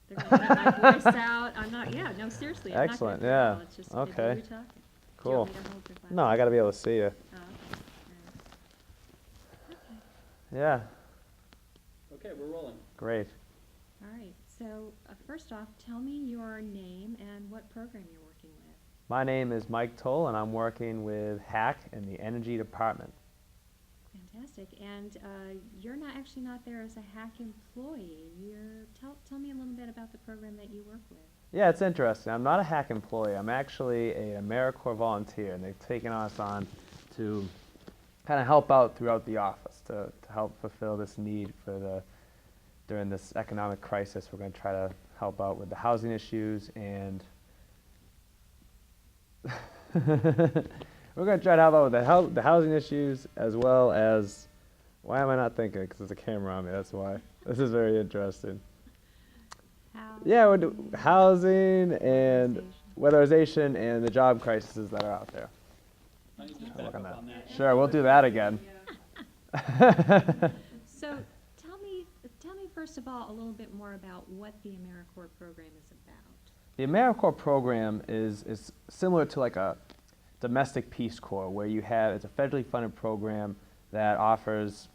They're going to edit my voice out. I'm not, yeah, no, seriously. I'm Excellent, not gonna yeah. throw It's just Okay. maybe you're talking. Do you Cool. want me to hold your No, I glasses? got to be able to see you. Oh, okay. All right. Okay. Yeah, Okay, we're rolling. great. All right. So first off, tell me your name and what program you're working with. My name is Mike Toll, and I'm working with Hack in the Energy Department. Fantastic. And you're not actually not there as a hack employee. Tell me a little bit about the program that you work with. Yeah, it's interesting. I'm not a Hack employee. I'm actually an AmeriCorps volunteer, and they've taken us on to kind of help out throughout the office to help fulfill this need during this economic crisis. We're going to try to help out with the housing issues and we're going to try to help out with the housing issues as well as, why am I not thinking? Because there's a camera on me, that's why. This is very interesting. Yeah, we'll do housing and weatherization and the job crises that are out there. I need to I'll back work on up that. on that. Sure, we'll do that again. So tell me first of all a little bit more about what the AmeriCorps program is about. The AmeriCorps program is similar to like a domestic Peace Corps, where it's a federally funded program that offers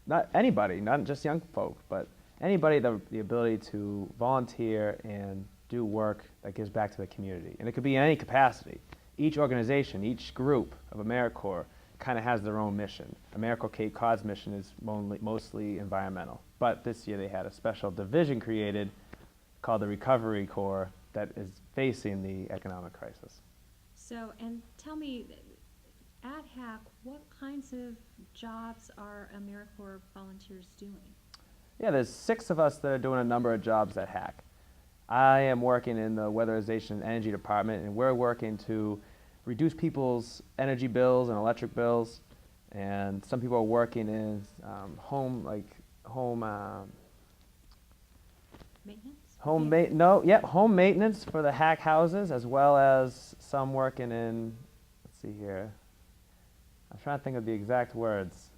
not anybody, not just young folk, but anybody the ability to volunteer and do work that gives back to the community. And it could be in any capacity. Each organization, each group of AmeriCorps kind of has their own mission. AmeriCorps Cape Cod's mission is mostly environmental, but this year they had a special division created called the Recovery Corps that is facing the economic crisis. So, and tell me, at HAC, what kinds of jobs are AmeriCorps volunteers doing? Yeah, there's 6 of us that are doing a number of jobs at HAC. I am working in the Weatherization and Energy Department, and we're working to reduce people's energy bills and electric bills. And some people are working in home Maintenance? home maintenance for the HAC houses, as well as some working in, let's see here, I'm trying to think of the exact words.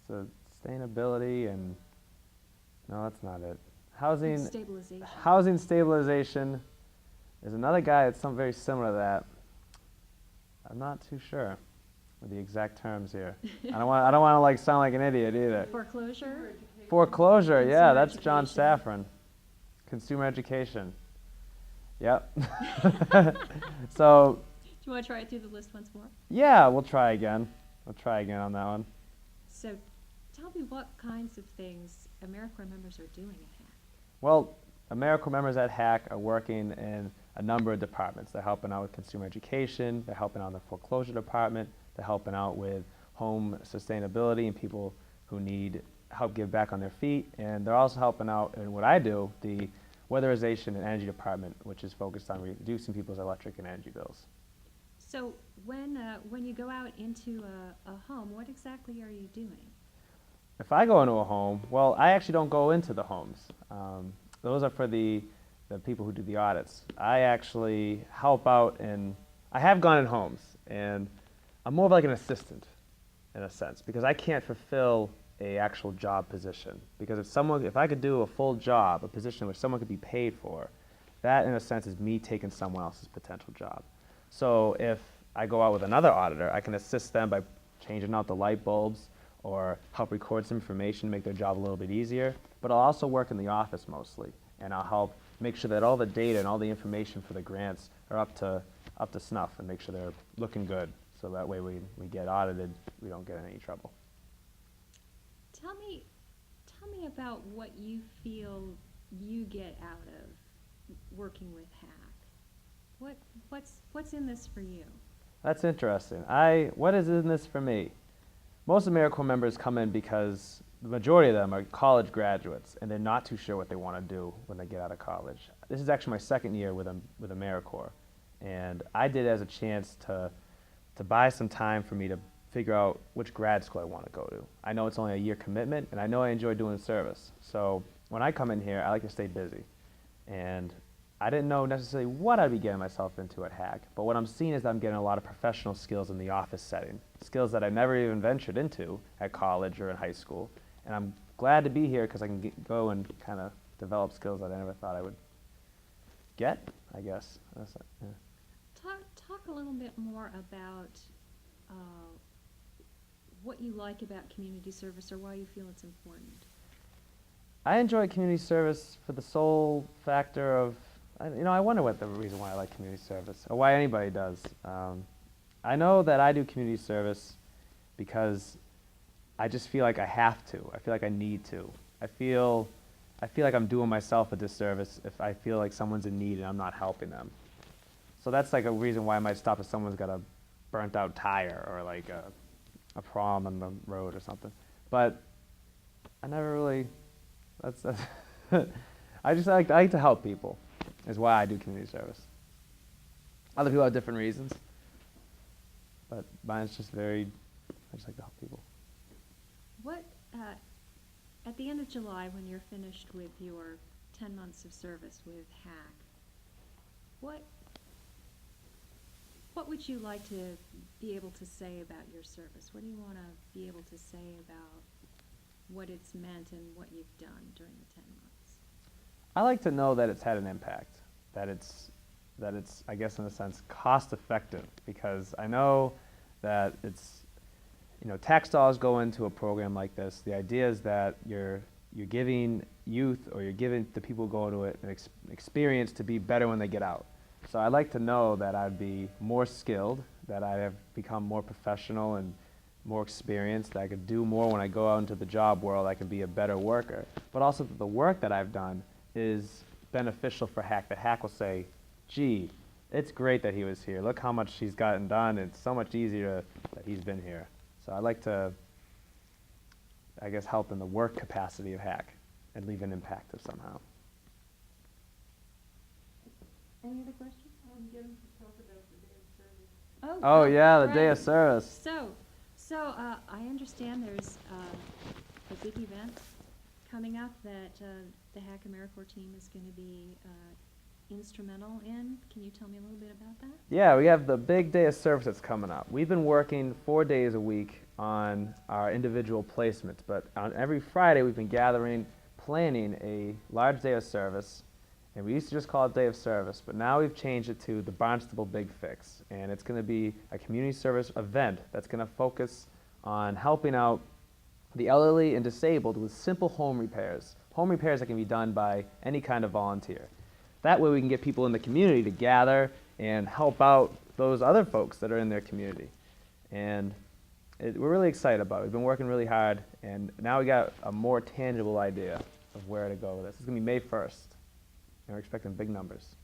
So sustainability and, no, that's not it. Stabilization. Housing stabilization. There's another guy that's very similar to that. I'm not too sure with the exact terms here. I don't want to like sound like an idiot either. Foreclosure? Foreclosure, yeah, Consumer that's John education. Saffron. Consumer education. Yep. So, Do you want to try it through the list once more? yeah, we'll try again. We'll try again on that one. So tell me what kinds of things AmeriCorps members are doing at HAC. Well, AmeriCorps members at HAC are working in a number of departments. They're helping out with consumer education, they're helping out in the foreclosure department, they're helping out with home sustainability and people who need help get back on their feet, and they're also helping out in what I do, the weatherization and energy department, which is focused on reducing people's electric and energy bills. So when you go out into a home, what exactly are you doing? If I go into a home, well, I actually don't go into the homes. Those are for the people who do the audits. I actually help out, and I have gone in homes, and I'm more of like an assistant in a sense, because I can't fulfill a actual job position. Because if I could do a full job, a position which someone could be paid for, that in a sense is me taking someone else's potential job. So if I go out with another auditor, I can assist them by changing out the light bulbs or help record some information, make their job a little bit easier. But I'll also work in the office mostly, and I'll help make sure that all the data and all the information for the grants are up to snuff and make sure they're looking good. So that way we get audited, we don't get in any trouble. Tell me about what you feel you get out of working with HAC. What's in this for you? That's interesting. What is in this for me? Most AmeriCorps members come in because the majority of them are college graduates, and they're not too sure what they want to do when they get out of college. This is actually my second year with AmeriCorps, and I did it as a chance to buy some time for me to figure out which grad school I want to go to. I know it's only a year commitment, and I know I enjoy doing service. So when I come in here, I like to stay busy. And I didn't know necessarily what I'd be getting myself into at HAC, but what I'm seeing is that I'm getting a lot of professional skills in the office setting, skills that I never even ventured into at college or in high school. And I'm glad to be here because I can go and kind of develop skills that I never thought I would get, I guess. Yeah. Talk a little bit more about uh, what you like about community service or why you feel it's important. I enjoy community service for the sole factor of, I wonder what the reason why I like community service, or why anybody does. I know that I do community service because I just feel like I have to. I feel like I need to. I feel like I'm doing myself a disservice if I feel like someone's in need and I'm not helping them. So that's like a reason why I might stop if someone's got a burnt out tire or like a problem on the road or something. But I never really, that's I like to help people is why I do community service. Other people have different reasons, but mine's just I just like to help people. What, at the end of July, when you're finished with your 10 months of service with HAC, what would you like to be able to say about your service? What do you want to be able to say about what it's meant and what you've done during the 10 months? I like to know that it's had an impact, that it's, I guess in a sense, cost effective, because I know that it's, tax dollars go into a program like this. The idea is that you're giving youth, or you're giving the people who go to it an experience to be better when they get out. So I'd like to know that I'd be more skilled, that I have become more professional and more experienced, that I could do more when I go out into the job world, I can be a better worker. But also that the work that I've done is beneficial for HAC, that HAC will say, gee, it's great that he was here. Look how much he's gotten done. It's so much easier that he's been here. So I'd like to, I guess, help in the work capacity of HAC and leave an impact of somehow. Any other questions? Get him to talk about the day of service. Oh yeah, the right. day of service. So I understand there's a big event coming up that the HAC AmeriCorps team is going to be instrumental in. Can you tell me a little bit about that? Yeah, we have the big day of service that's coming up. We've been working 4 days a week on our individual placements, but on every Friday we've been planning a large day of service, and we used to just call it Day of Service, but now we've changed it to the Barnstable Big Fix, and it's going to be a community service event that's going to focus on helping out the elderly and disabled with simple home repairs that can be done by any kind of volunteer. That way we can get people in the community to gather and help out those other folks that are in their community. And we're really excited about it. We've been working really hard, and now we got a more tangible idea of where to go with this. It's going to be May 1st, and we're expecting big numbers.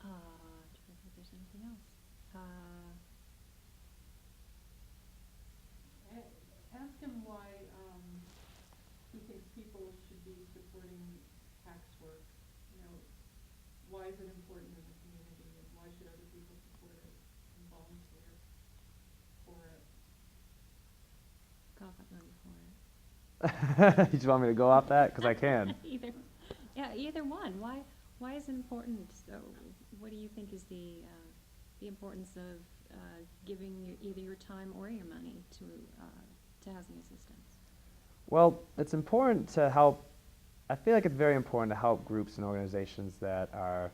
Trying to think if there's anything else. Ask him why he thinks people should be supporting HAC's work. Why is it important in the community, and why should other people support it and volunteer for it? Golf up number for it. You just want me to go off that? Because I can. Either one. Why is it important? So, what do you think is the importance of giving either your time or your money to housing assistance? Well, it's important to help. I feel like it's very important to help groups and organizations that are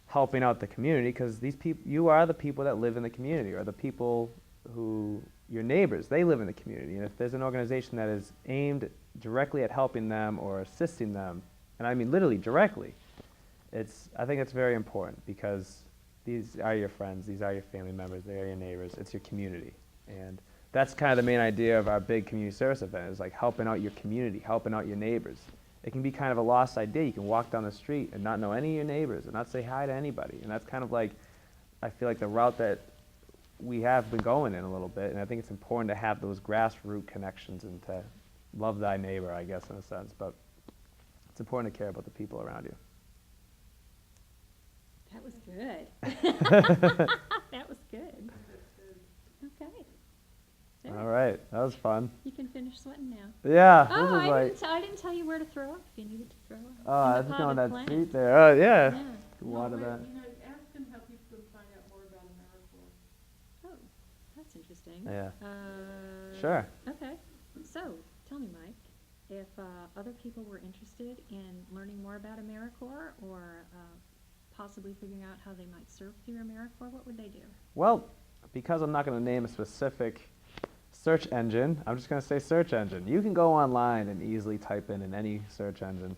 helping out the community, because these people, you are the people that live in the community, or the people who, your neighbors, they live in the community. And if there's an organization that is aimed directly at helping them or assisting them, and I mean literally directly, I think it's very important, because these are your friends, these are your family members, they are your neighbors, it's your community. And that's kind of the main idea of our big community service event, is like helping out your community, helping out your neighbors. It can be kind of a lost idea. You can walk down the street and not know any of your neighbors and not say hi to anybody. And that's kind of like, I feel like the route that we have been going in a little bit. And I think it's important to have those grassroots connections and to love thy neighbor, I guess, in a sense. But it's important to care about the people around you. That was good. That was good. Okay. There. All right, that was fun. You can finish sweating now. Yeah, Oh, this is like. I didn't tell you where to throw up if you needed to throw up. Oh, In I the was potted on that plant. seat there. Oh, yeah. Yeah. Water that. Ask him how people can find out more about AmeriCorps. Oh, that's interesting. Yeah. Uh, Sure. Okay. So, tell me, Mike, if other people were interested in learning more about AmeriCorps or possibly figuring out how they might serve through AmeriCorps, what would they do? Well, because I'm not going to name a specific search engine, I'm just going to say search engine. You can go online and easily type in any search engine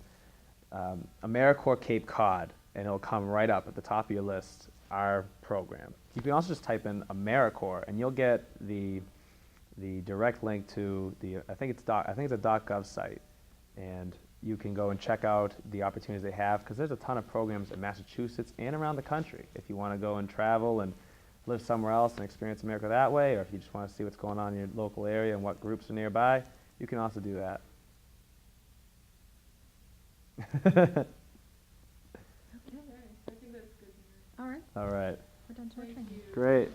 AmeriCorps Cape Cod, and it'll come right up at the top of your list, our program. You can also just type in AmeriCorps, and you'll get the direct link to I think it's a .gov site, and you can go and check out the opportunities they have, because there's a ton of programs in Massachusetts and around the country. If you want to go and travel and live somewhere else and experience America that way, or if you just want to see what's going on in your local area and what groups are nearby, you can also do that. Okay, Okay, I think that's good, Mary. all right, All right. we're done talking. Thank you. Great.